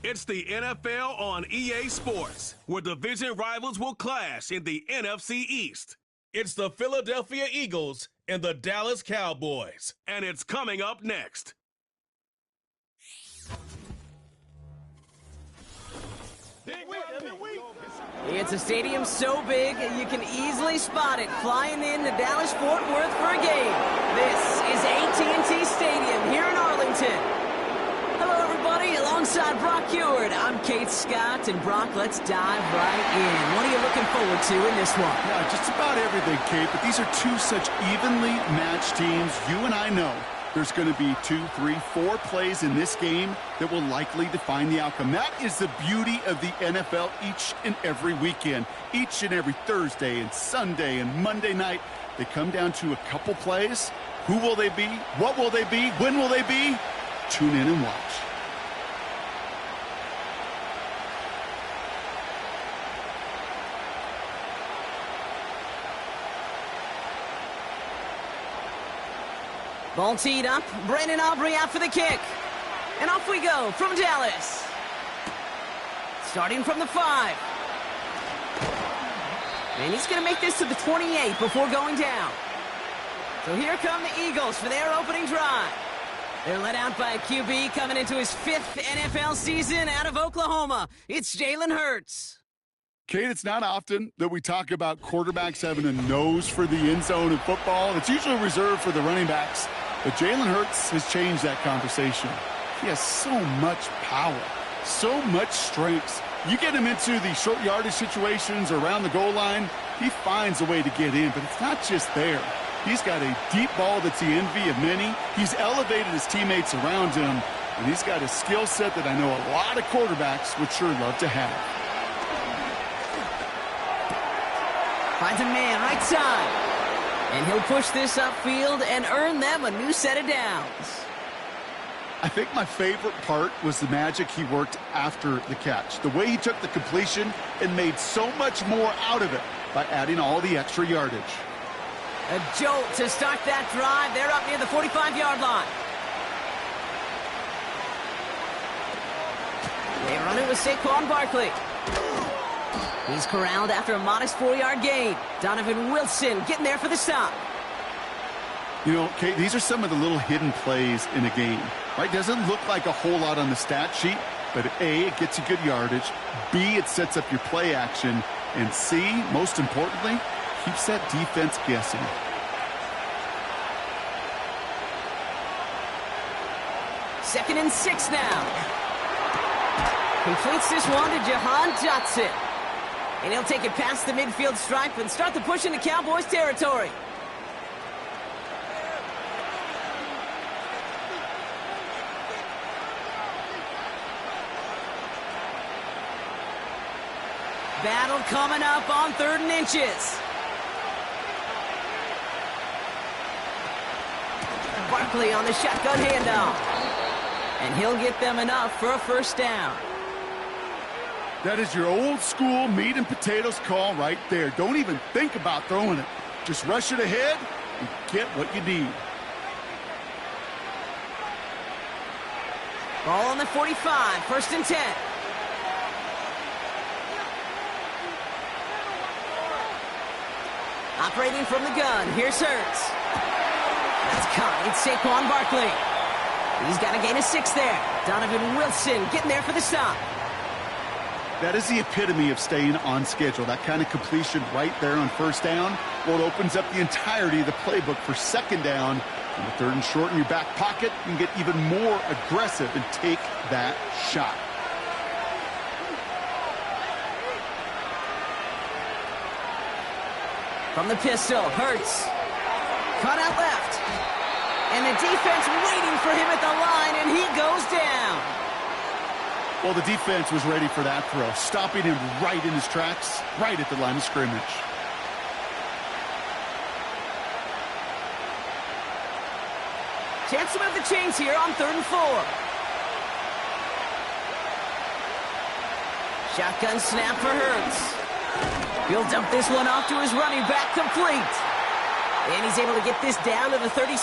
It's the NFL on EA Sports, where division rivals will clash in the NFC East. It's the Philadelphia Eagles and the Dallas Cowboys, and it's coming up next. It's a stadium so big you can easily spot it flying into Dallas-Fort Worth for a game. This is AT&T Stadium here in Arlington. Hello, everybody. Alongside Brock Ewart, I'm Kate Scott, and Brock, let's dive right in. What are you looking forward to in this one? Yeah, just about everything, Kate, but these are two such evenly matched teams. You and I know there's going to be 2, 3, 4 plays in this game that will likely define the outcome. That is the beauty of the NFL each and every weekend. Each and every Thursday and Sunday and Monday night, they come down to a couple plays. Who will they be? What will they be? When will they be? Tune in and watch. Ball teed up. Brandon Aubrey out for the kick. And off we go from Dallas. Starting from the 5. And he's going to make this to the 28 before going down. So here come the Eagles for their opening drive. They're led out by a QB coming into his 5th NFL season out of Oklahoma. It's Jalen Hurts. Kate, it's not often that we talk about quarterbacks having a nose for the end zone in football. It's usually reserved for the running backs. But Jalen Hurts has changed that conversation. He has so much power, so much strength. You get him into the short yardage situations around the goal line, he finds a way to get in. But it's not just there. He's got a deep ball that's the envy of many. He's elevated his teammates around him. And he's got a skill set that I know a lot of quarterbacks would sure love to have. Finds a man right side. And he'll push this upfield and earn them a new set of downs. I think my favorite part was the magic he worked after the catch. The way he took the completion and made so much more out of it by adding all the extra yardage. A jolt to start that drive. They're up near the 45-yard line. They run it with Saquon Barkley. He's corralled after a modest 4-yard gain. Donovan Wilson getting there for the stop. You know, Kate, these are some of the little hidden plays in a game. Right? Doesn't look like a whole lot on the stat sheet, but A, it gets you good yardage. B, it sets up your play action. And C, most importantly, keeps that defense guessing. Second and 6 now. Completes this one to Jahan Dotson. And he'll take it past the midfield stripe and start the push into Cowboys territory. Battle coming up on 3rd and inches. Barkley on the shotgun handoff. And he'll get them enough for a first down. That is your old school meat and potatoes call right there. Don't even think about throwing it. Just rush it ahead and get what you need. Ball on the 45, 1st and 10. Operating from the gun, here's Hurts. That's caught. It's Saquon Barkley. He's got a gain of 6 there. Donovan Wilson getting there for the stop. That is the epitome of staying on schedule. That kind of completion right there on 1st down. Well, it opens up the entirety of the playbook for 2nd down. And the 3rd and short in your back pocket, you can get even more aggressive and take that shot. From the pistol, Hurts. Cut out left. And the defense waiting for him at the line, and he goes down. Well, the defense was ready for that throw, stopping him right in his tracks, right at the line of scrimmage. Chance to move the chains here on 3rd and 4. Shotgun snap for Hurts. He'll dump this one off to his running back, complete. And he's able to get this down to the 36.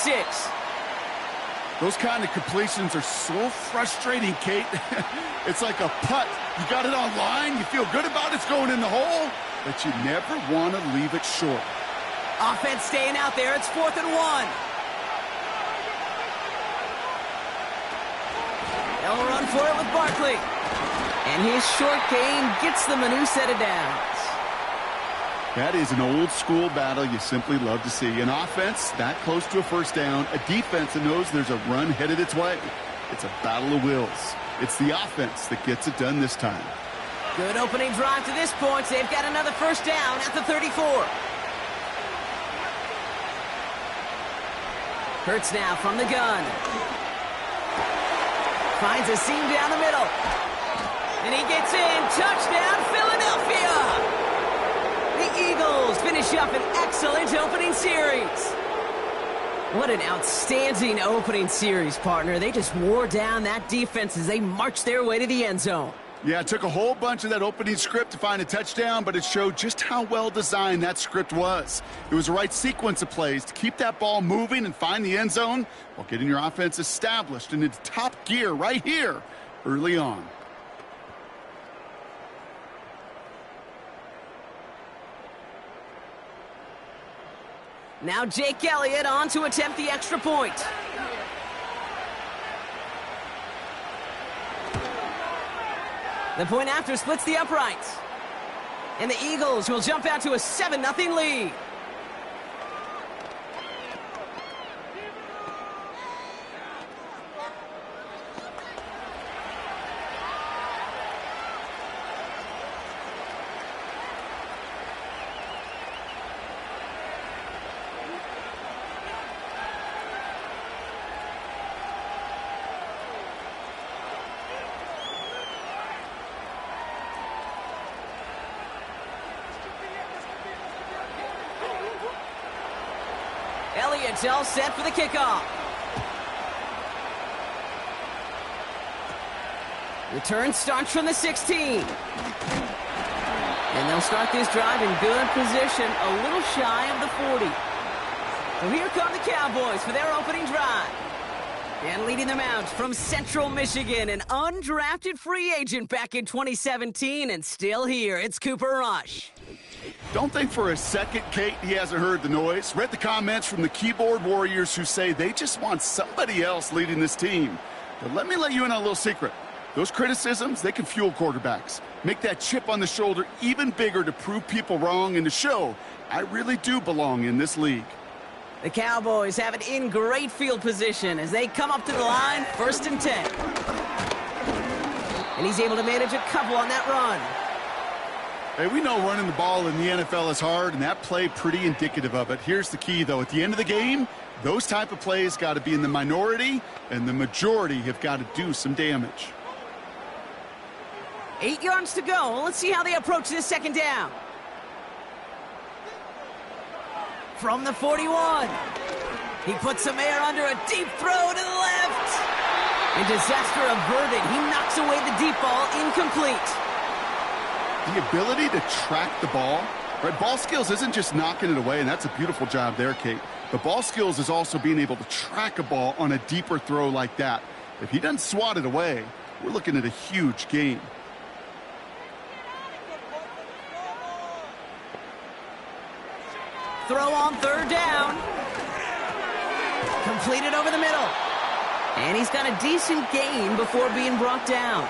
Those kind of completions are so frustrating, Kate. It's like a putt. You got it on line, you feel good about it's going in the hole, but you never want to leave it short. Offense staying out there. It's 4th and 1. They'll run for it with Barkley. And his short gain gets them a new set of downs. That is an old-school battle you simply love to see. An offense that close to a first down, a defense that knows there's a run headed its way. It's a battle of wills. It's the offense that gets it done this time. Good opening drive to this point. They've got another first down at the 34. Hurts now from the gun. Finds a seam down the middle. And he gets in. Touchdown, Philadelphia! The Eagles finish up an excellent opening series. What an outstanding opening series, partner. They just wore down that defense as they marched their way to the end zone. Yeah, it took a whole bunch of that opening script to find a touchdown, but it showed just how well designed that script was. It was the right sequence of plays to keep that ball moving and find the end zone while getting your offense established and into top gear right here early on. Now Jake Elliott on to attempt the extra point. The point after splits the uprights. And the Eagles will jump out to a 7-0 lead. Elliott's all set for the kickoff. Return starts from the 16. And they'll start this drive in good position, a little shy of the 40. So here come the Cowboys for their opening drive. And leading them out from Central Michigan, an undrafted free agent back in 2017 and still here. It's Cooper Rush. Don't think for a second, Kate, he hasn't heard the noise. Read the comments from the keyboard warriors who say they just want somebody else leading this team. But let me let you in on a little secret. Those criticisms, they can fuel quarterbacks. Make that chip on the shoulder even bigger to prove people wrong and to show I really do belong in this league. The Cowboys have it in great field position as they come up to the line, 1st and 10. And he's able to manage a couple on that run. Hey, we know running the ball in the NFL is hard, and that play pretty indicative of it. Here's the key, though. At the end of the game, those type of plays got to be in the minority, and the majority have got to do some damage. 8 yards to go. Let's see how they approach this second down. From the 41. He puts some air under a deep throw to the left. And disaster averted. He knocks away the deep ball, incomplete. The ability to track the ball, right? Ball skills isn't just knocking it away, and that's a beautiful job there, Kate. The ball skills is also being able to track a ball on a deeper throw like that. If he doesn't swat it away, we're looking at a huge gain. Throw on 3rd down. Completed over the middle. And he's got a decent gain before being brought down.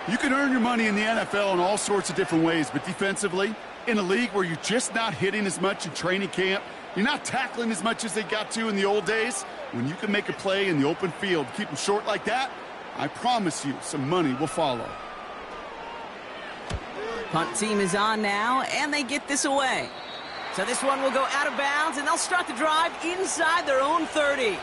You can earn your money in the NFL in all sorts of different ways, but defensively, in a league where you're just not hitting as much in training camp, you're not tackling as much as they got to in the old days, when you can make a play in the open field, keep them short like that, I promise you some money will follow. Punt team is on now, and they get this away. So this one will go out of bounds, and they'll start the drive inside their own 30.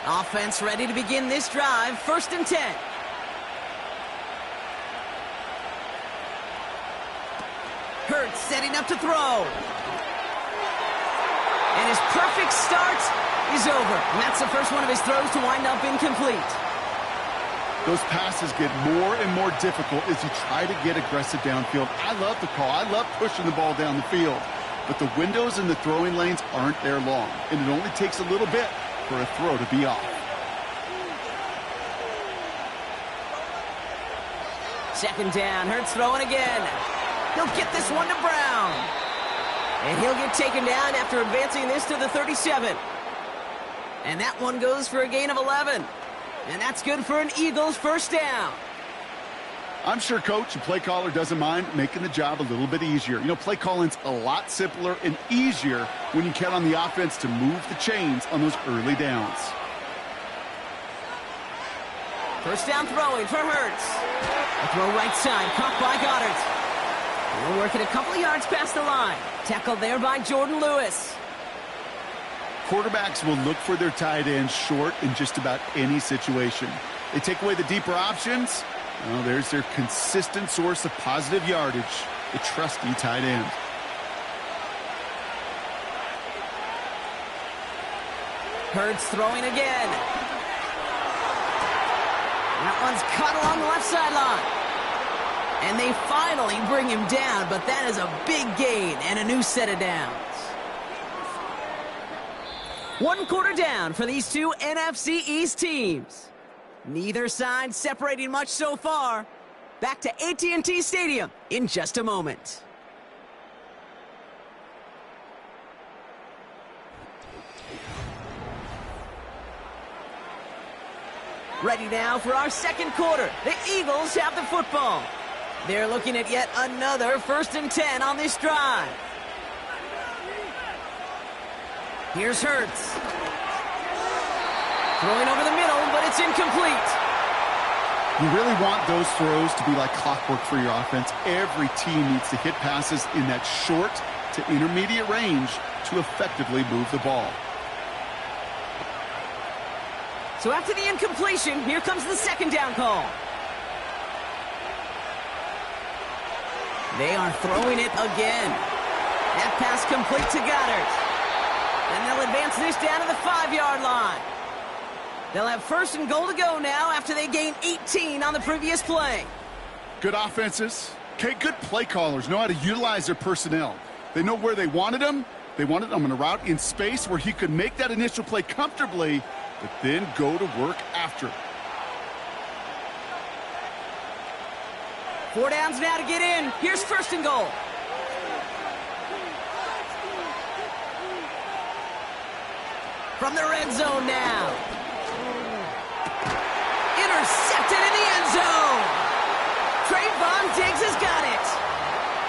Offense ready to begin this drive, 1st and 10. Hurts setting up to throw. And his perfect start is over. And that's the first one of his throws to wind up incomplete. Those passes get more and more difficult as you try to get aggressive downfield. I love the call. I love pushing the ball down the field. But the windows in the throwing lanes aren't there long, and it only takes a little bit for a throw to be off. Second down, Hurts throwing again. He'll get this one to Brown. And he'll get taken down after advancing this to the 37. And that one goes for a gain of 11. And that's good for an Eagles first down. I'm sure coach and play caller doesn't mind making the job a little bit easier. You know, play calling's a lot simpler and easier when you count on the offense to move the chains on those early downs. First down throwing for Hurts. A throw right side, caught by Goddard. We're working a couple of yards past the line. Tackled there by Jordan Lewis. Quarterbacks will look for their tight ends short in just about any situation. They take away the deeper options. Well, there's their consistent source of positive yardage, the trusty tight end. Hurts throwing again. That one's caught along the left sideline. And they finally bring him down, but that is a big gain and a new set of downs. 1 quarter down for these two NFC East teams. Neither side separating much so far. Back to AT&T Stadium in just a moment. Ready now for our second quarter. The Eagles have the football. They're looking at yet another 1st and 10 on this drive. Here's Hurts. Throwing over the middle, but it's incomplete. You really want those throws to be like clockwork for your offense. Every team needs to hit passes in that short to intermediate range to effectively move the ball. So after the incompletion, here comes the second down call. They are throwing it again. That pass complete to Goddard. And they'll advance this down to the 5-yard line. They'll have 1st and goal to go now after they gained 18 on the previous play. Good offenses. Okay, good play callers know how to utilize their personnel. They know where they wanted them. They wanted them on a route in space where he could make that initial play comfortably, but then go to work after. 4 downs now to get in. Here's 1st and goal. From the red zone now. Intercepted in the end zone. Trayvon Diggs has got it.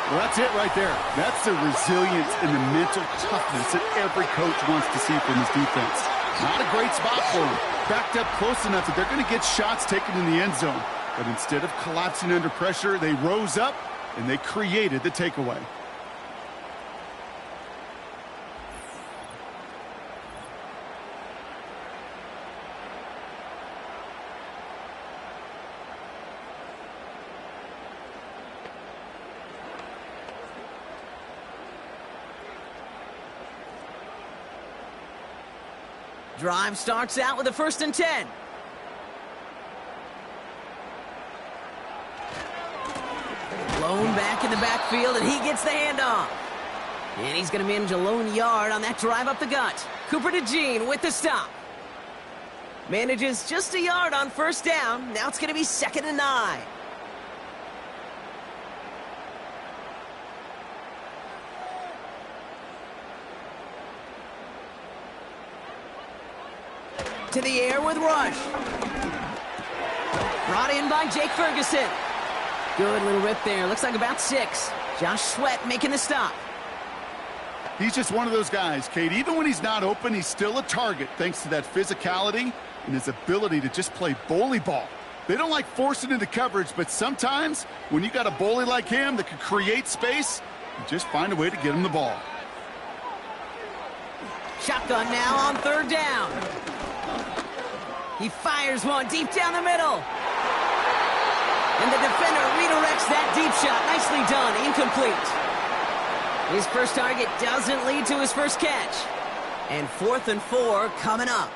Well, that's it right there. That's the resilience and the mental toughness that every coach wants to see from his defense. Not a great spot for him. Backed up close enough that they're going to get shots taken in the end zone. But instead of collapsing under pressure, they rose up and they created the takeaway. Drive starts out with a 1st and 10. Blown back in the backfield, and he gets the handoff. And he's going to manage a lone yard on that drive up the gut. Cooper DeJean with the stop. Manages just a yard on 1st down. Now it's going to be 2nd and 9. To the air with Rush. Brought in by Jake Ferguson. Good little rip there. Looks like about 6. Josh Sweat making the stop. He's just one of those guys, Kate. Even when he's not open, he's still a target thanks to that physicality and his ability to just play bully ball. They don't like forcing into coverage, but sometimes when you got a bully like him that can create space, you just find a way to get him the ball. Shotgun now on 3rd down. He fires one deep down the middle. And the defender redirects that deep shot. Nicely done. Incomplete. His first target doesn't lead to his first catch. And 4th and 4 coming up.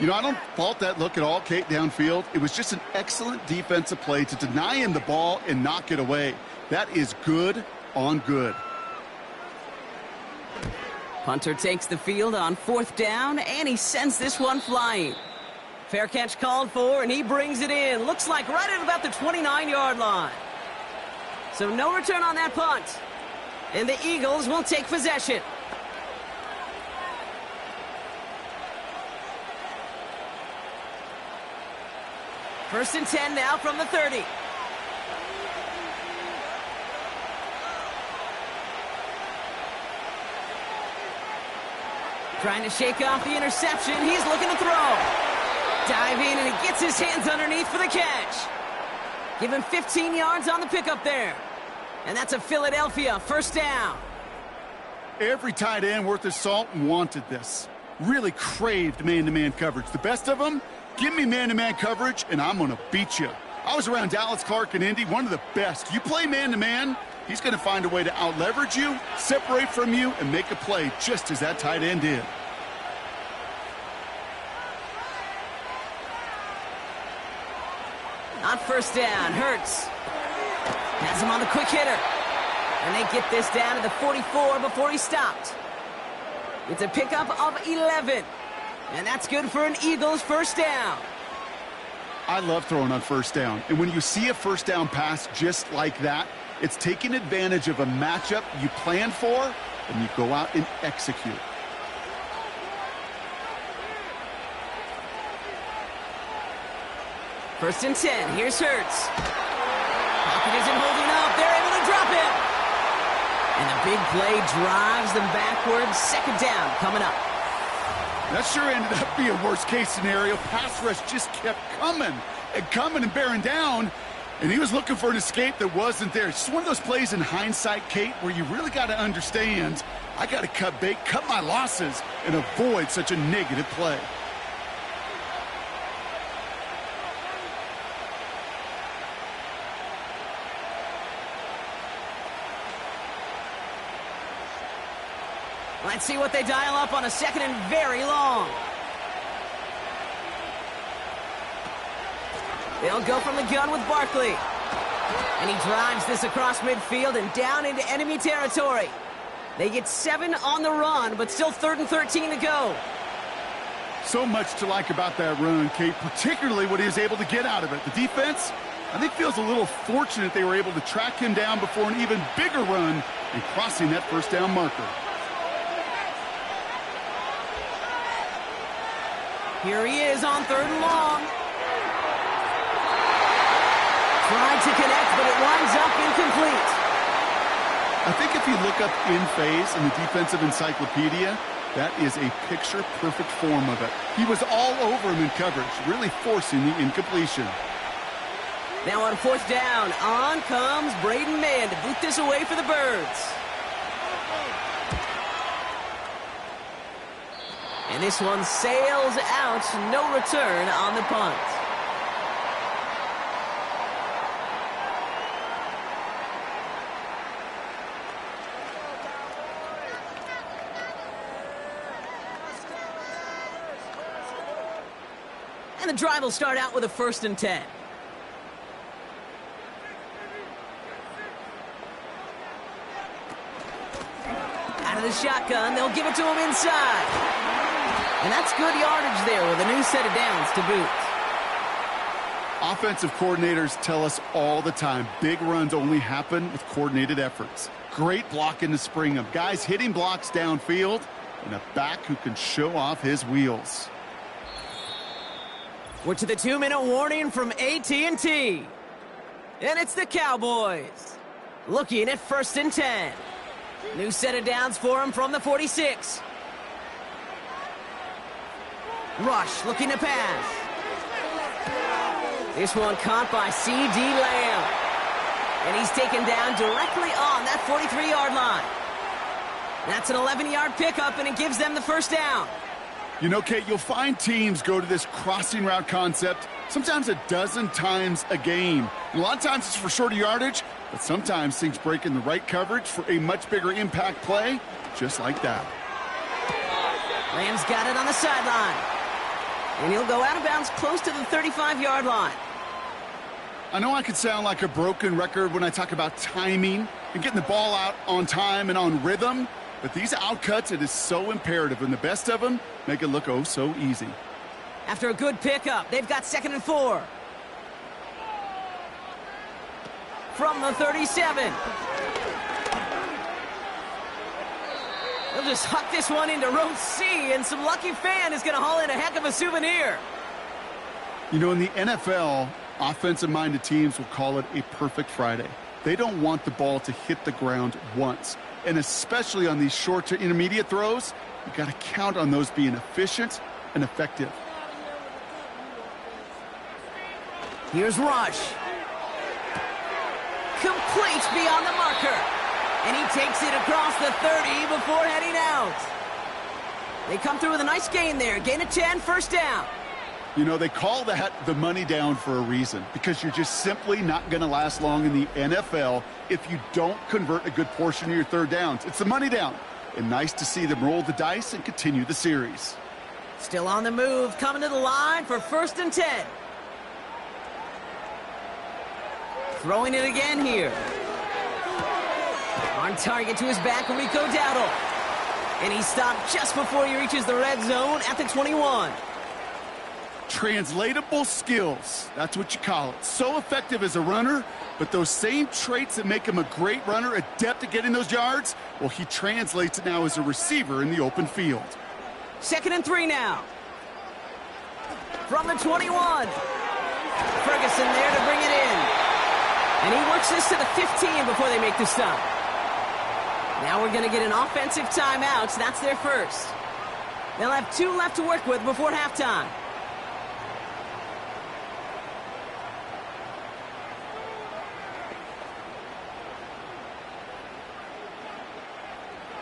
You know, I don't fault that look at all, Kate, downfield. It was just an excellent defensive play to deny him the ball and knock it away. That is good on good. Punter takes the field on 4th down, and he sends this one flying. Fair catch called for, and he brings it in. Looks like right at about the 29-yard line. So no return on that punt. And the Eagles will take possession. First and 10 now from the 30. Trying to shake off the interception. He's looking to throw. Diving, and he gets his hands underneath for the catch. Give him 15 yards on the pickup there. And that's a Philadelphia first down. Every tight end worth his salt wanted this. Really craved man-to-man coverage. The best of them, give me man-to-man coverage, and I'm going to beat you. I was around Dallas Clark and Indy, one of the best. You play man-to-man, he's going to find a way to out-leverage you, separate from you, and make a play just as that tight end did. On first down, Hurts has him on the quick hitter. And they get this down to the 44 before he stopped. It's a pickup of 11. And that's good for an Eagles first down. I love throwing on first down. And when you see a first down pass just like that, it's taking advantage of a matchup you plan for, and you go out and execute. First and 10. Here's Hurts. Pocket isn't holding up. They're able to drop it. And a big play drives them backwards. Second down coming up. That sure ended up being a worst-case scenario. Pass rush just kept coming and bearing down, and he was looking for an escape that wasn't there. It's just one of those plays in hindsight, Kate, where you really got to understand, I got to cut bait, cut my losses, and avoid such a negative play. Let's see what they dial up on a second and very long. They'll go from the gun with Barkley. And he drives this across midfield and down into enemy territory. They get 7 on the run, but still 3rd and 13 to go. So much to like about that run, Kate, particularly what he was able to get out of it. The defense, I think, feels a little fortunate they were able to track him down before an even bigger run and crossing that first down marker. Here he is on 3rd and long. Tried to connect, but it winds up incomplete. I think if you look up in phase in the defensive encyclopedia, that is a picture-perfect form of it. He was all over him in coverage, really forcing the incompletion. Now on 4th down, on comes Braden Mann to boot this away for the Birds. And this one sails out, no return on the punt. And the drive will start out with a 1st and 10. Out of the shotgun, they'll give it to him inside. And that's good yardage there with a new set of downs to boot. Offensive coordinators tell us all the time, big runs only happen with coordinated efforts. Great blocking to spring them. Guys hitting blocks downfield, and a back who can show off his wheels. We're to the 2-minute warning from AT&T. And it's the Cowboys. Looking at 1st and 10. New set of downs for him from the 46. Rush looking to pass. This one caught by C.D. Lamb. And he's taken down directly on that 43-yard line. That's an 11-yard pickup, and it gives them the first down. You know, Kate, you'll find teams go to this crossing route concept sometimes a dozen times a game. A lot of times it's for shorter yardage, but sometimes things break in the right coverage for a much bigger impact play, just like that. Lamb's got it on the sideline. And he'll go out of bounds close to the 35-yard line. I know I could sound like a broken record when I talk about timing and getting the ball out on time and on rhythm, but these outcuts, it is so imperative, and the best of them make it look oh so easy. After a good pickup, they've got 2nd and 4. From the 37. They'll just huck this one into row C, and some lucky fan is going to haul in a heck of a souvenir. You know, in the NFL, offensive-minded teams will call it a perfect Friday. They don't want the ball to hit the ground once. And especially on these short to intermediate throws, you got to count on those being efficient and effective. Here's Rush. Complete beyond the marker. And he takes it across the 30 before heading out. They come through with a nice gain there. Gain of 10, first down. You know, they call that the money down for a reason, because you're just simply not going to last long in the NFL if you don't convert a good portion of your third downs. It's the money down. And nice to see them roll the dice and continue the series. Still on the move, coming to the line for 1st and 10. Throwing it again here. On target to his back, Rico Dowdle. And he stopped just before he reaches the red zone at the 21. Translatable skills, that's what you call it. So effective as a runner, but those same traits that make him a great runner, adept at getting those yards, well, he translates it now as a receiver in the open field. 2nd and 3 now. From the 21. Ferguson there to bring it in. And he works this to the 15 before they make the stop. Now we're going to get an offensive timeout, so that's their first. They'll have 2 left to work with before halftime.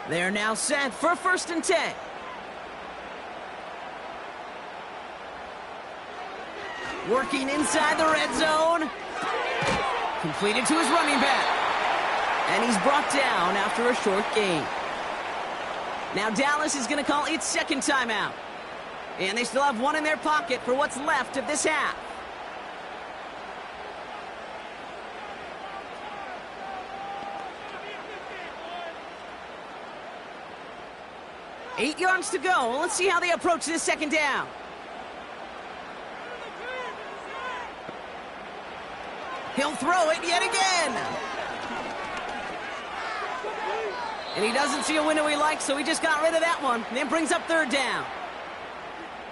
They're now set for 1st and 10. Working inside the red zone. Completed to his running back. And he's brought down after a short gain. Now Dallas is going to call its 2nd timeout. And they still have 1 in their pocket for what's left of this half. Eight yards to go. Let's see how they approach this 2nd down. He'll throw it yet again. And he doesn't see a window he likes, so he just got rid of that one. And then brings up 3rd down.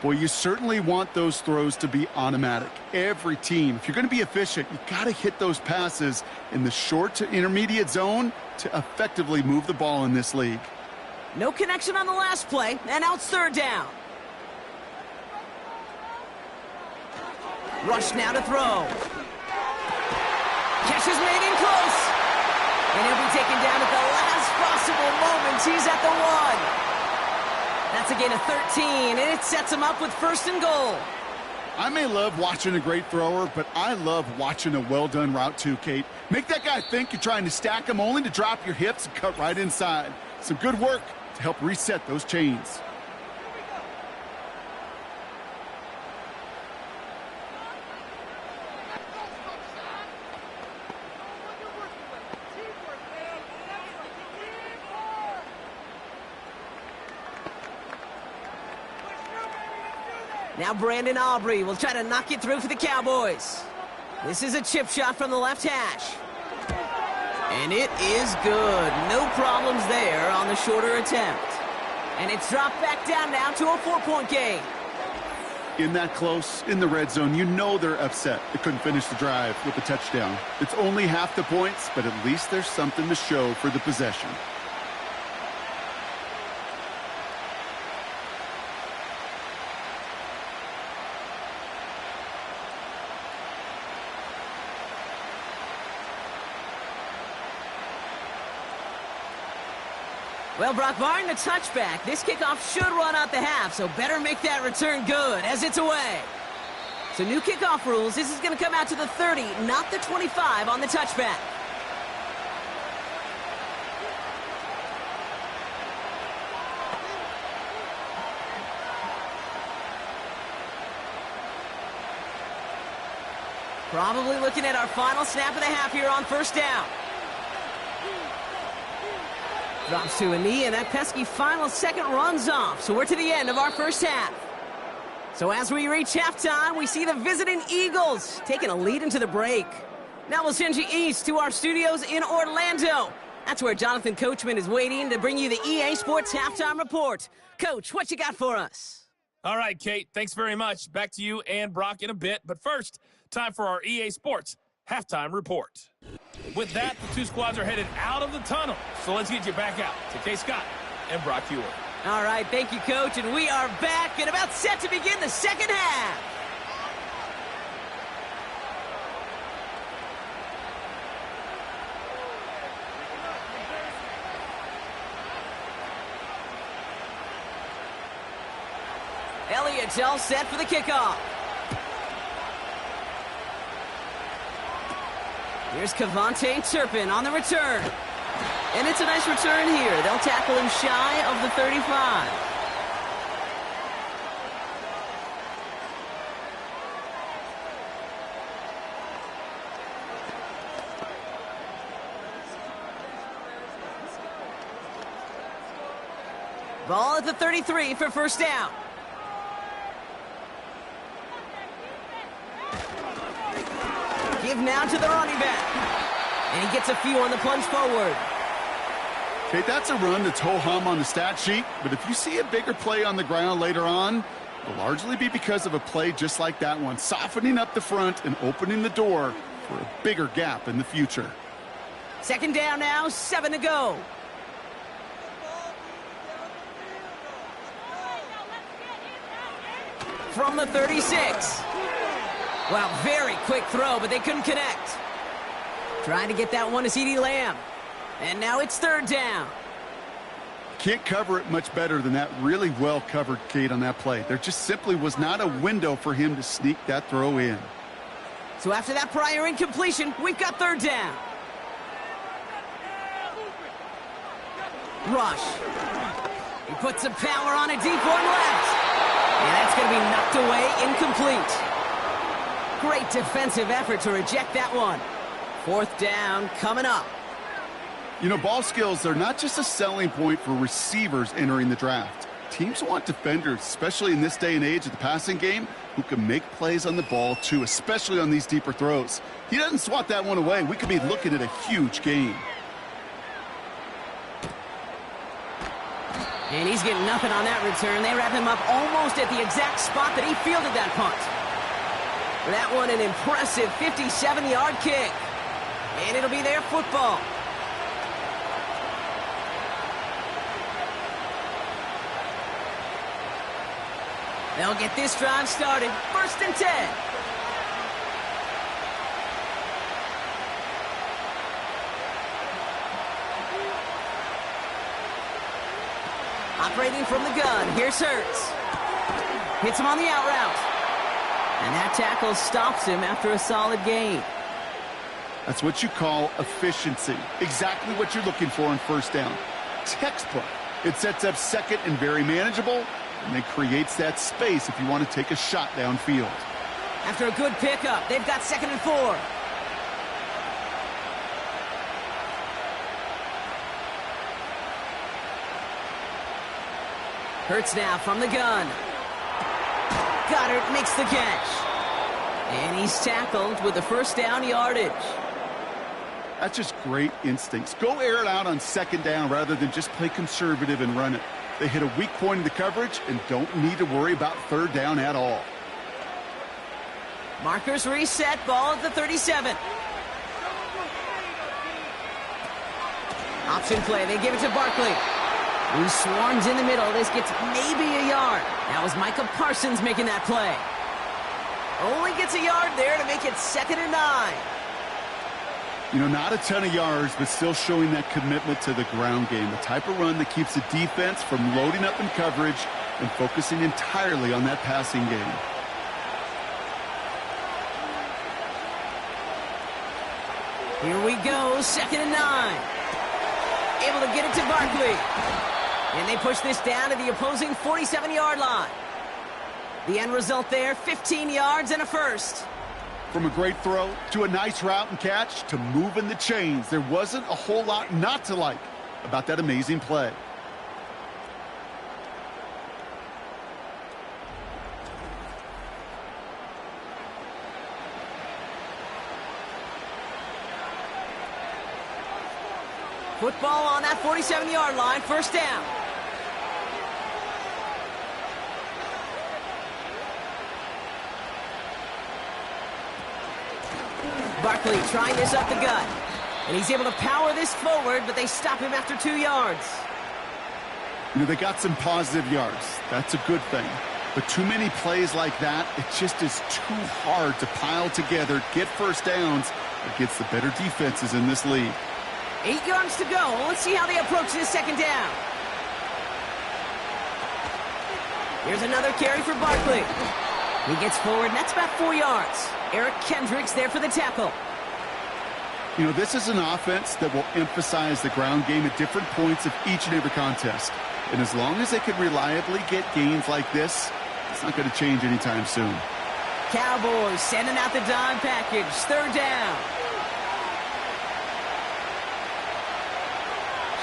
Boy, you certainly want those throws to be automatic. Every team, if you're going to be efficient, you got to hit those passes in the short to intermediate zone to effectively move the ball in this league. No connection on the last play, and now it's 3rd down. Rush now to throw. Catch is made in close. And he'll be taken down at the last possible moment. He's at the 1. That's a gain of 13, and it sets him up with 1st and goal. I may love watching a great thrower, but I love watching a well-done route too, Kate. Make that guy think you're trying to stack him only to drop your hips and cut right inside. Some good work to help reset those chains. Now Brandon Aubrey will try to knock it through for the Cowboys. This is a chip shot from the left hash. And it is good. No problems there on the shorter attempt. And it's dropped back down now to a 4-point game. In that close, in the red zone, you know they're upset they couldn't finish the drive with a touchdown. It's only half the points, but at least there's something to show for the possession. Well, Brock, barring the touchback, this kickoff should run out the half, so better make that return good as it's away. So new kickoff rules, this is going to come out to the 30, not the 25 on the touchback. Probably looking at our final snap of the half here on first down. Drops to a knee, and that pesky final second runs off. So we're to the end of our first half. So as we reach halftime, we see the visiting Eagles taking a lead into the break. Now we'll send you east to our studios in Orlando. That's where Jonathan Coachman is waiting to bring you the EA Sports Halftime Report. Coach, what you got for us? All right, Kate, thanks very much. Back to you and Brock in a bit. But first, time for our EA Sports Halftime Report. With that, the two squads are headed out of the tunnel. So let's get you back out to Kay Scott and Brock Ewell. All right, thank you, Coach. And we are back and about set to begin the second half. Elliott's all set for the kickoff. Here's Kevontae Turpin on the return. And it's a nice return here. They'll tackle him shy of the 35. Ball at the 33 for first down. Give now to the running back. And he gets a few on the plunge forward. Okay, that's a run that's ho-hum on the stat sheet, but if you see a bigger play on the ground later on, it'll largely be because of a play just like that one, softening up the front and opening the door for a bigger gap in the future. Second down now, 7 to go. From the 36. Wow, very quick throw, but they couldn't connect. Trying to get that one to CeeDee Lamb. And now it's third down. Can't cover it much better than that. Really well covered, Kate, on that play. There just simply was not a window for him to sneak that throw in. So after that prior incompletion, we've got third down. Rush. He puts some power on a deep one left. And that's going to be knocked away, incomplete. Great defensive effort to reject that one. Fourth down coming up. You know, ball skills are not just a selling point for receivers entering the draft. Teams want defenders, especially in this day and age of the passing game, who can make plays on the ball too, especially on these deeper throws. He doesn't swat that one away. We could be looking at a huge gain. And he's getting nothing on that return. They wrap him up almost at the exact spot that he fielded that punt. For that one, an impressive 57-yard kick. And it'll be their football. They'll get this drive started. First and 10. Operating from the gun. Here's Hurts. Hits him on the out route. And that tackle stops him after a solid gain. That's what you call efficiency. Exactly what you're looking for on first down. Textbook. It sets up second and very manageable, and then creates that space if you want to take a shot downfield. After a good pickup, they've got second and 4. Hurts now from the gun. Goddard makes the catch. And he's tackled with the first down yardage. That's just great instincts. Go air it out on second down rather than just play conservative and run it. They hit a weak point in the coverage and don't need to worry about third down at all. Markers reset, ball at the 37. Option play, they give it to Barkley. Who swarms in the middle. This gets maybe a yard. That was Micah Parsons making that play. Only gets a yard there to make it 2nd and 9. You know, not a ton of yards, but still showing that commitment to the ground game. The type of run that keeps the defense from loading up in coverage and focusing entirely on that passing game. Here we go, 2nd and 9. Able to get it to Barkley. And they push this down to the opposing 47-yard line. The end result there, 15 yards and a first. From a great throw to a nice route and catch to moving the chains, there wasn't a whole lot not to like about that amazing play. Football on that 47-yard line, first down. Barkley trying this up the gut. And he's able to power this forward, but they stop him after 2 yards. You know, they got some positive yards. That's a good thing. But too many plays like that, it just is too hard to pile together, get first downs against the better defenses in this league. 8 yards to go. Let's see how they approach this second down. Here's another carry for Barkley. He gets forward, and that's about 4 yards. Eric Kendricks there for the tackle. You know, this is an offense that will emphasize the ground game at different points of each and every contest. And as long as they can reliably get gains like this, it's not going to change anytime soon. Cowboys sending out the dime package. Third down.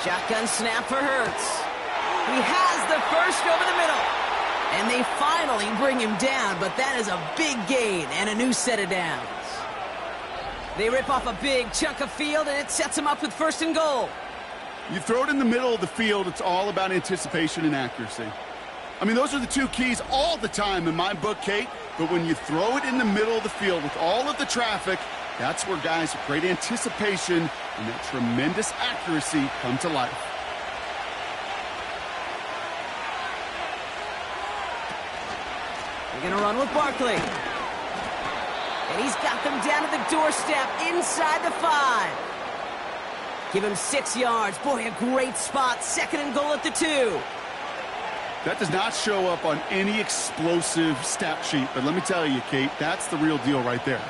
Shotgun snap for Hurts. He has the first over the middle. And they finally bring him down, but that is a big gain and a new set of downs. They rip off a big chunk of field, and it sets them up with first and goal. You throw it in the middle of the field, it's all about anticipation and accuracy. I mean, those are the two keys all the time in my book, Kate. But when you throw it in the middle of the field with all of the traffic, that's where guys with great anticipation and that tremendous accuracy come to life. They're going to run with Barkley. And he's got them down to the doorstep inside the 5. Give him 6 yards. Boy, a great spot. Second and goal at the 2. That does not show up on any explosive stat sheet. But let me tell you, Kate, that's the real deal right there.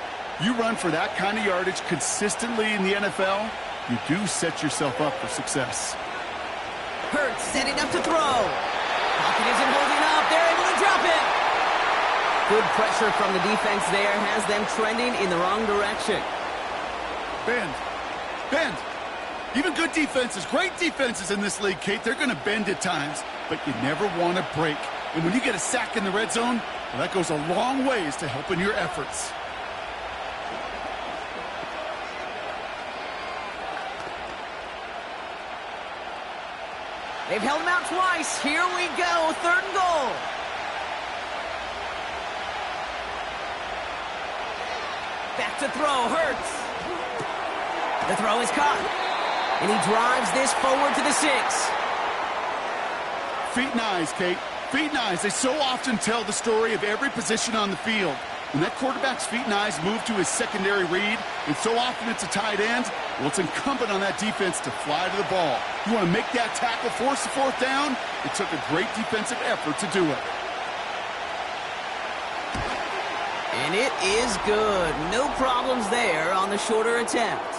You run for that kind of yardage consistently in the NFL, you do set yourself up for success. Hurts setting up to throw. Pocket isn't holding up. They're able to drop it. Good pressure from the defense there has them trending in the wrong direction. Bend. Even good defenses, great defenses in this league, Kate, they're going to bend at times, but you never want to break. And when you get a sack in the red zone, well, that goes a long ways to helping your efforts. They've held him out twice. Here we go. Third and goal. Back to throw. Hurts. The throw is caught. And he drives this forward to the 6. Feet and eyes, Kate. Feet and eyes. They so often tell the story of every position on the field. When that quarterback's feet and eyes move to his secondary read, and so often it's a tight end, well, it's incumbent on that defense to fly to the ball. You want to make that tackle, force the fourth down? It took a great defensive effort to do it. And it is good. No problems there on the shorter attempt.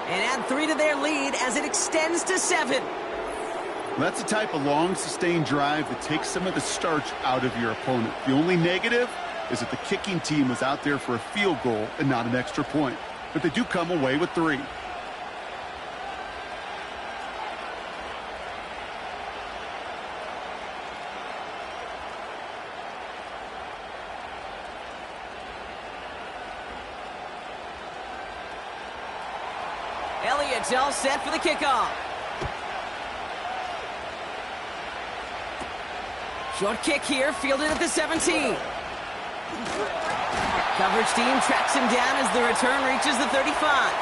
And add 3 to their lead as it extends to 7. Well, that's the type of long, sustained drive that takes some of the starch out of your opponent. The only negative is that the kicking team was out there for a field goal and not an extra point. But they do come away with 3. Elliott's all set for the kickoff. Short kick here, fielded at the 17. Coverage team tracks him down as the return reaches the 35.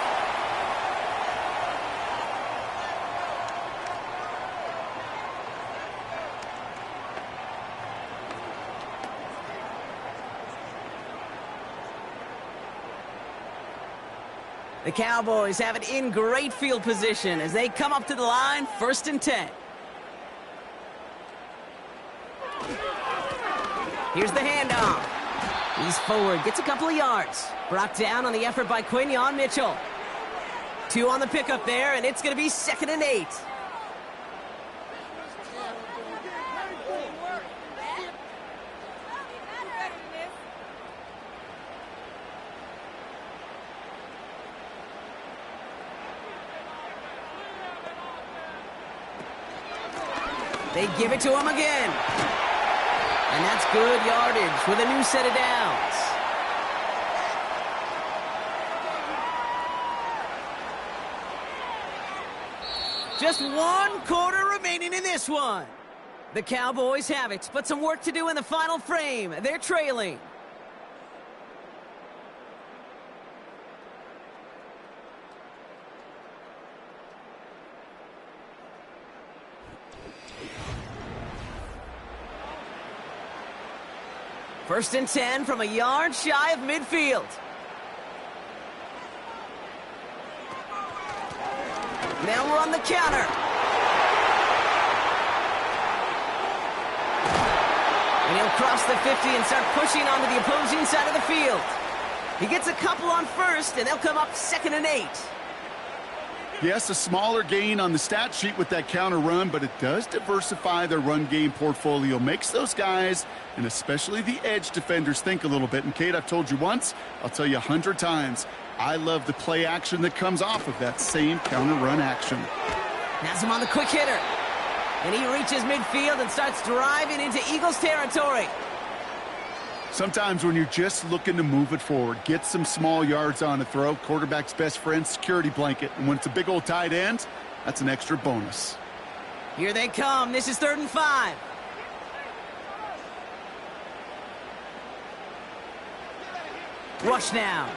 The Cowboys have it in great field position as they come up to the line, 1st and 10. Here's the handoff. He's forward, gets a couple of yards. Brought down on the effort by Quinyon Mitchell. 2 on the pickup there, and it's going to be 2nd and 8. They give it to him again. And that's good yardage with a new set of downs. Just 1 quarter remaining in this one. The Cowboys have it, but some work to do in the final frame. They're trailing. First and 10 from a yard shy of midfield. Now we're on the counter. And he'll cross the 50 and start pushing onto the opposing side of the field. He gets a couple on first, and they'll come up 2nd and 8. Yes, a smaller gain on the stat sheet with that counter run, but it does diversify their run game portfolio. Makes those guys, and especially the edge defenders, think a little bit. And Kate, I've told you once, I'll tell you 100 times, I love the play action that comes off of that same counter run action. Has him on the quick hitter. And he reaches midfield and starts driving into Eagles territory. Sometimes when you're just looking to move it forward, get some small yards on a throw, quarterback's best friend, security blanket. And when it's a big old tight end, that's an extra bonus. Here they come. This is 3rd and 5. Rush now.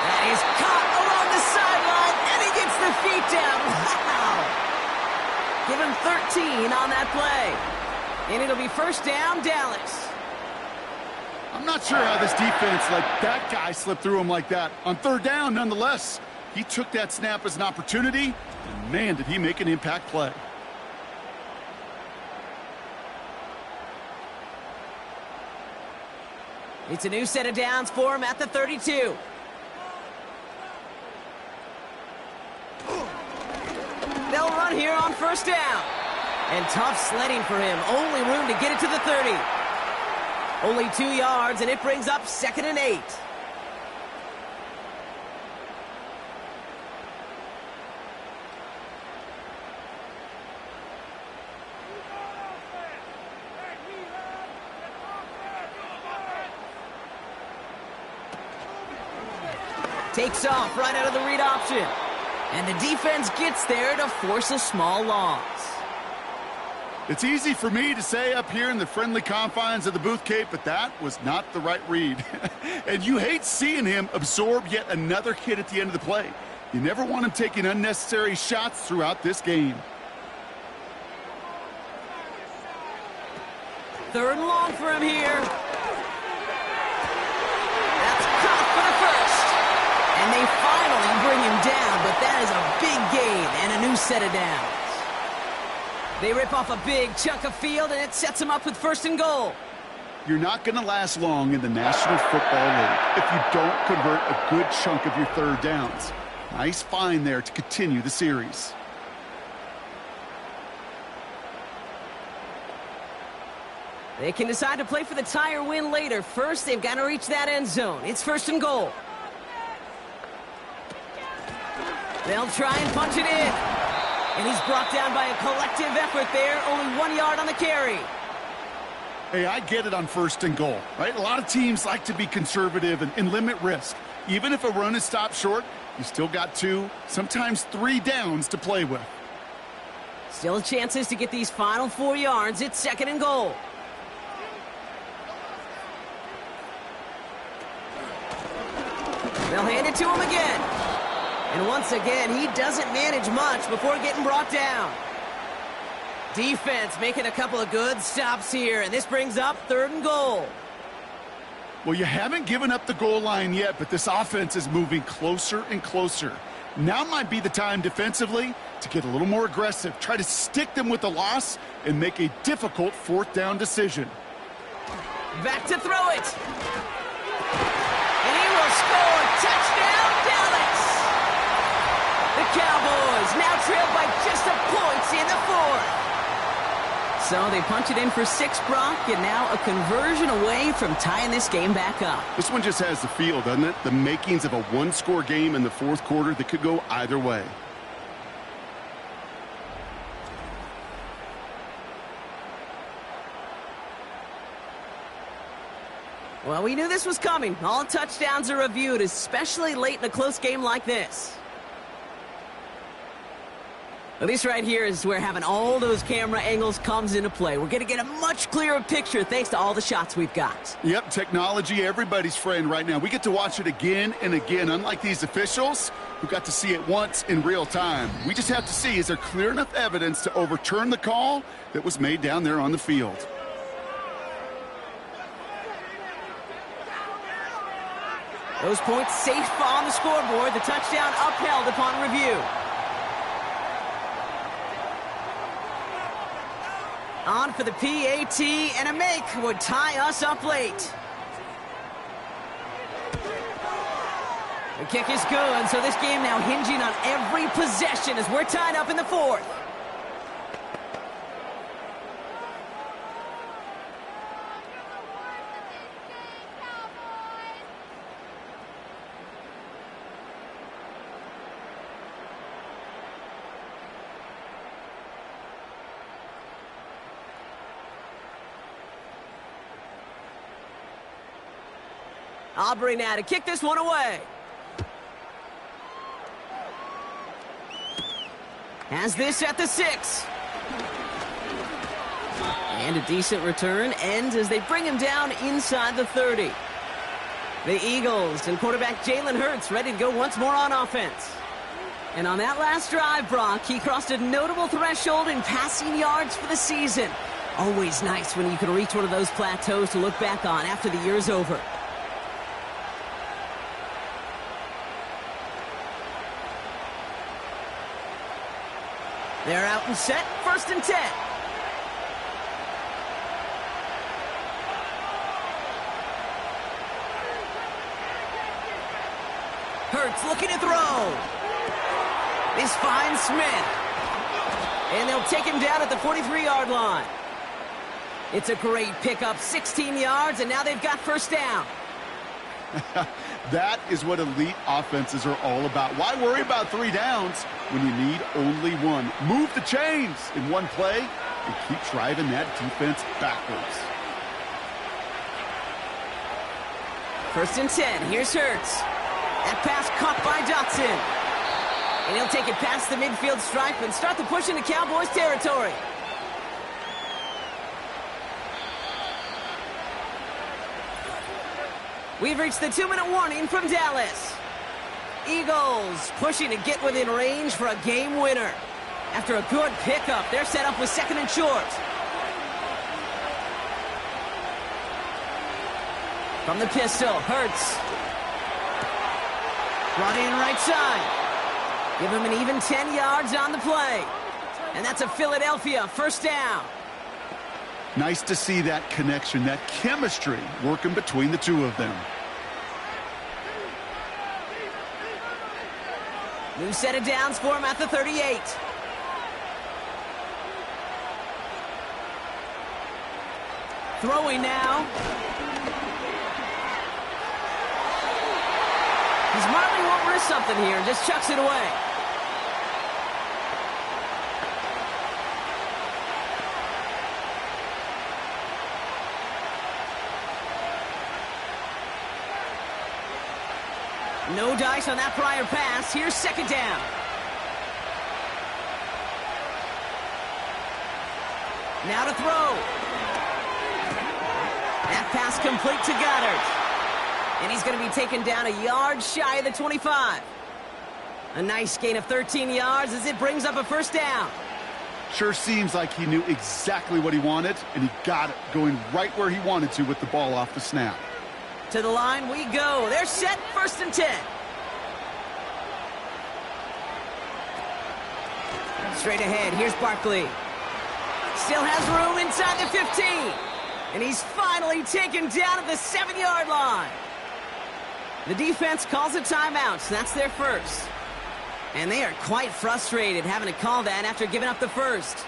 That is caught along the sideline, and he gets the feet down. Wow. Give him 13 on that play. And it'll be 1st down, Dallas. I'm not sure how this defense let that guy slip through him like that. On 3rd down, nonetheless, he took that snap as an opportunity, and man, did he make an impact play. It's a new set of downs for him at the 32. They'll run here on 1st down. And tough sledding for him. Only room to get it to the 30. Only 2 yards, and it brings up 2nd and 8. Takes off right out of the read option. And the defense gets there to force a small loss. It's easy for me to say up here in the friendly confines of the booth, Kate, but that was not the right read. And you hate seeing him absorb yet another hit at the end of the play. You never want him taking unnecessary shots throughout this game. 3rd and long for him here. That's caught for the 1st. And they finally bring him down, but that is a big gain and a new set of downs. They rip off a big chunk of field, and it sets them up with 1st and goal. You're not going to last long in the National Football League if you don't convert a good chunk of your 3rd downs. Nice find there to continue the series. They can decide to play for the tie or win later. First, they've got to reach that end zone. It's 1st and goal. They'll try and punch it in. And he's brought down by a collective effort there. Only 1 yard on the carry. Hey, I get it on 1st and goal, right? A lot of teams like to be conservative and limit risk. Even if a run is stopped short, you still got 2, sometimes 3 downs to play with. Still chances to get these final 4 yards. It's 2nd and goal. They'll hand it to him again. And once again, he doesn't manage much before getting brought down. Defense making a couple of good stops here, and this brings up 3rd and goal. Well, you haven't given up the goal line yet, but this offense is moving closer and closer. Now might be the time defensively to get a little more aggressive, try to stick them with the loss, and make a difficult 4th down decision. Back to throw it. And he will score. Touchdown, Dallas. The Cowboys now trail by just a point in the 4th. So they punch it in for 6, Brock, and now a conversion away from tying this game back up. This one just has the feel, doesn't it? The makings of a 1-score game in the 4th quarter that could go either way. Well, we knew this was coming. All touchdowns are reviewed, especially late in a close game like this. Well, this right here is where having all those camera angles comes into play. We're going to get a much clearer picture thanks to all the shots we've got. Yep, technology, everybody's friend right now. We get to watch it again and again. Unlike these officials who got to see it once in real time. We just have to see, is there clear enough evidence to overturn the call that was made down there on the field? Those points safe on the scoreboard. The touchdown upheld upon review. On for the PAT, and a make would tie us up late. The kick is good, so this game now hinging on every possession as we're tied up in the fourth. Aubrey now to kick this one away. Has this at the 6. And a decent return ends as they bring him down inside the 30. The Eagles and quarterback Jalen Hurts ready to go once more on offense. And on that last drive, Brock, he crossed a notable threshold in passing yards for the season. Always nice when you can reach one of those plateaus to look back on after the year's over. They're out and set, 1st and 10. Hurts looking to throw. This finds Smith. And they'll take him down at the 43-yard line. It's a great pickup, 16 yards, and now they've got 1st down. That is what elite offenses are all about. Why worry about 3 downs when you need only 1? Move the chains in one play and keep driving that defense backwards. 1st and 10. Here's Hurts. That pass caught by Dotson. And he'll take it past the midfield stripe and start the push into Cowboys territory. We've reached the 2-minute warning from Dallas. Eagles pushing to get within range for a game winner. After a good pickup, they're set up with 2nd and short. From the pistol, Hurts. Brought in right side. Give him an even 10 yards on the play. And that's a Philadelphia 1st down. Nice to see that connection, that chemistry working between the two of them. New set of downs for him at the 38. Throwing now. He's Marley won't risk something here and just chucks it away. No dice on that prior pass. Here's 2nd down. Now to throw. That pass complete to Goddard. And he's going to be taken down a yard shy of the 25. A nice gain of 13 yards as it brings up a 1st down. Sure seems like he knew exactly what he wanted, and he got it, going right where he wanted to with the ball off the snap. To the line we go. They're set, 1st and 10. Straight ahead, here's Barkley. Still has room inside the 15. And he's finally taken down at the 7-yard line. The defense calls a timeout, so that's their 1st. And they are quite frustrated having to call that after giving up the 1st.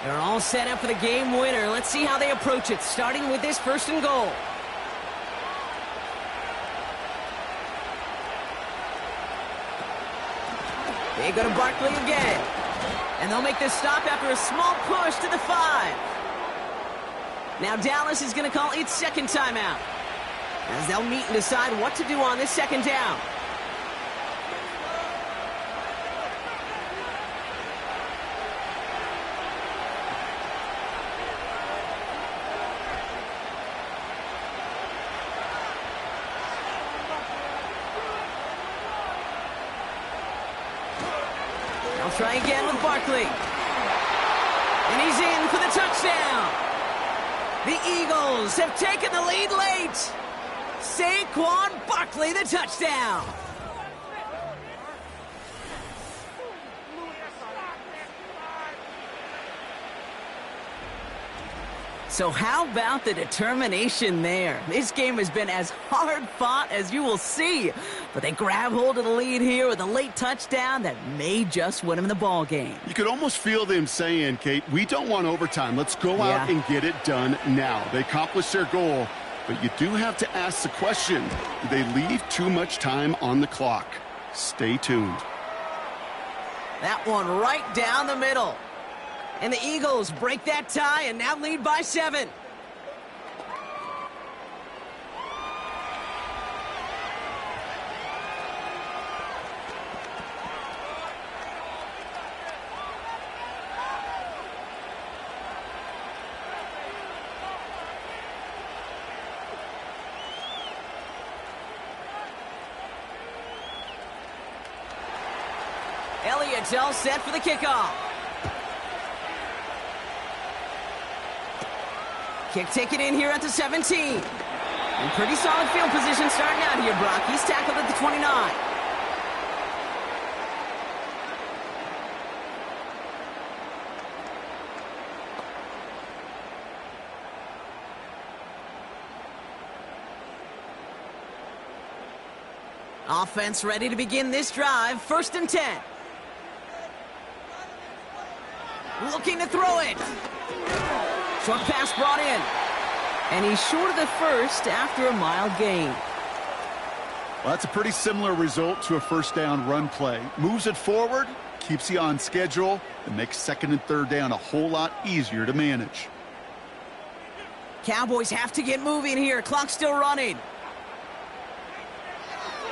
They're all set up for the game winner. Let's see how they approach it, starting with this 1st and goal. They go to Barkley again. And they'll make this stop after a small push to the 5. Now Dallas is going to call its second timeout, as they'll meet and decide what to do on this second down. They'll try again with Barkley. And he's in for the touchdown. The Eagles have taken the lead late. Saquon Barkley, the touchdown. So how about the determination there? This game has been as hard fought as you will see. But they grab hold of the lead here with a late touchdown that may just win them the ball game. You could almost feel them saying, Kate, we don't want overtime. Let's go out and get it done now. They accomplished their goal, but you do have to ask the question, do they leave too much time on the clock? Stay tuned. That one right down the middle. And the Eagles break that tie and now lead by 7. Elliott's all set for the kickoff. Kick taken in here at the 17. And pretty solid field position starting out here, Brock. He's tackled at the 29. Offense ready to begin this drive. 1st and 10. Looking to throw it. Short pass brought in. And he's short of the first after a mild gain. Well, that's a pretty similar result to a first down run play. Moves it forward, keeps you on schedule, and makes 2nd and 3rd down a whole lot easier to manage. Cowboys have to get moving here. Clock's still running.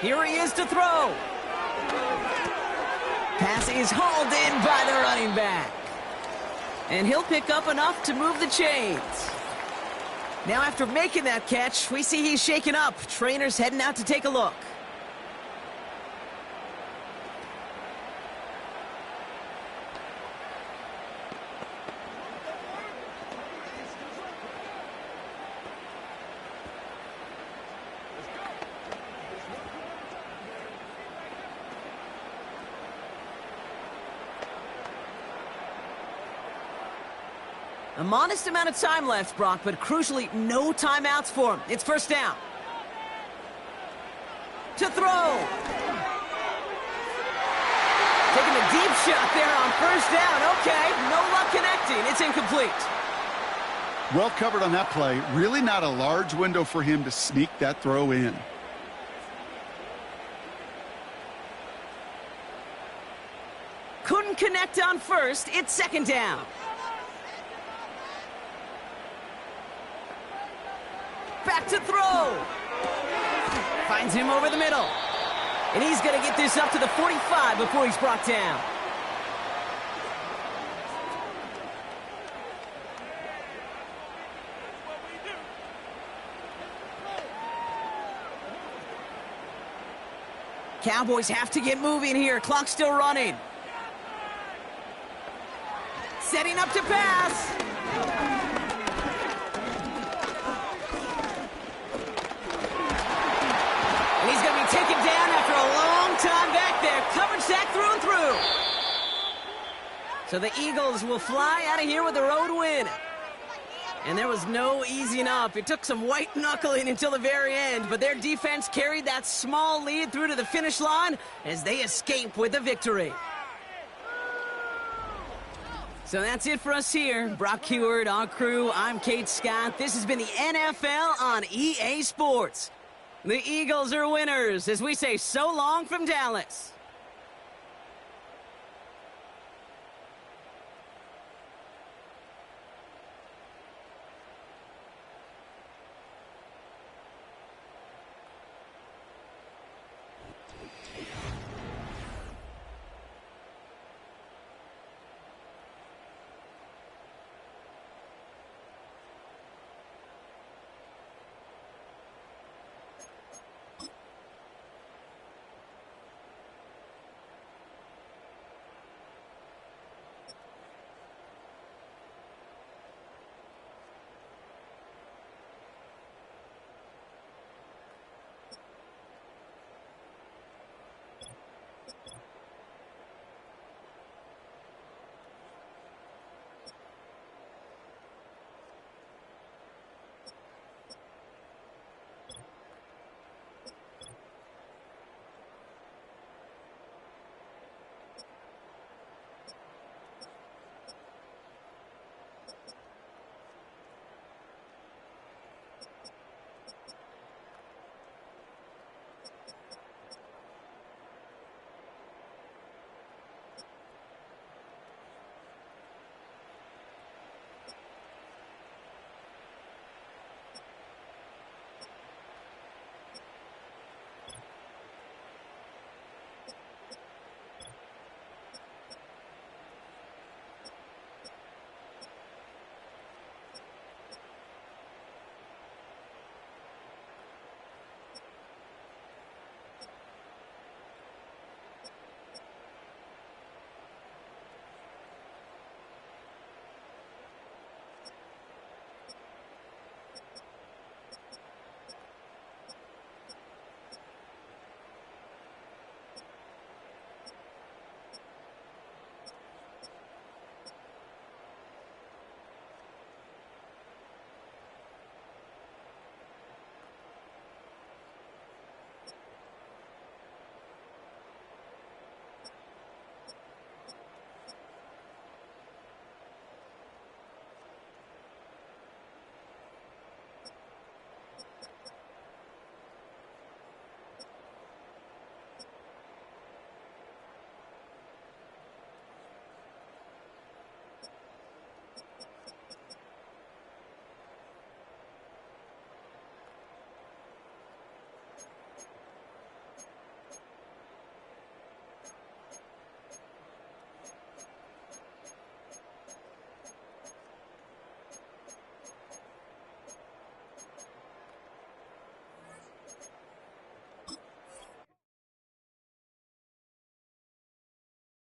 Here he is to throw. Pass is hauled in by the running back. And he'll pick up enough to move the chains. Now after making that catch, we see he's shaken up. Trainer's heading out to take a look. A modest amount of time left, Brock, but crucially, no timeouts for him. It's 1st down. To throw. Taking a deep shot there on 1st down. Okay, no luck connecting. It's incomplete. Well covered on that play. Really not a large window for him to sneak that throw in. Couldn't connect on 1st. It's 2nd down. Back to throw. Finds him over the middle. And he's going to get this up to the 45 before he's brought down. Cowboys have to get moving here. Clock's still running. Setting up to pass. And he's going to be taken down after a long time back there. Covered sack through and through. So the Eagles will fly out of here with a road win. And there was no easing up. It took some white knuckling until the very end, but their defense carried that small lead through to the finish line as they escape with a victory. So that's it for us here. Brock Heward, our crew, I'm Kate Scott. This has been the NFL on EA Sports. The Eagles are winners as we say so long from Dallas.